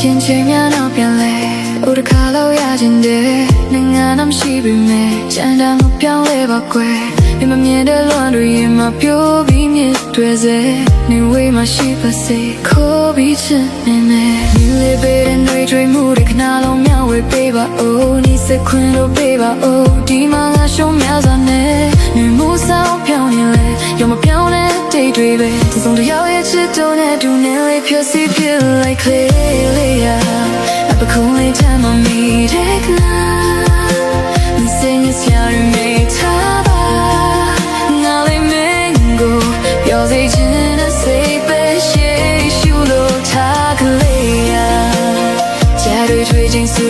ချင်းချင်းများနောက်ပြန်လဲဦးတစ်ခါလောက်ရခြင်းတဲ့နိုင်ငံနာမရှိပေမဲ့ကြံတမ်းမပြောင်းလဲပါကွယ်မြင်မမြင်တဲ့လွမ်းတွေရင်မပြိုးပြီးမြစ်တွေစေနေဝေးမှရှိပါစေခိုးပြီးချင်နေမယ်မြင်လေးပေးတဲ့နှွေတွေမှုတွေခဏလုံးမျှဝေပေးပါဦးဒီစခွင်လို့ပေးပါဦးဒီမှာငါရှုံးများစွာနဲ့နေမှုဆောင်ပြောင်းရင်လဲရောမပြောင်းတဲ့တိတ်တွေပဲဒီဆုံးတယောက်ရဲ့ချစ်တော်နဲ့ဒူနေလေးဖြစ်စီဖြစ်လိုက် clearlyအပခုံးလေးထမ်းမမီတဲ့ကနာမစင်ရစရာတွေမိထားပါငါလေးမင်းကိုပြောစေချင်တဲ့စိတ်ပဲရှိရှူလို့ထားကလေးကြားတွေတွေ့ချင်းစူ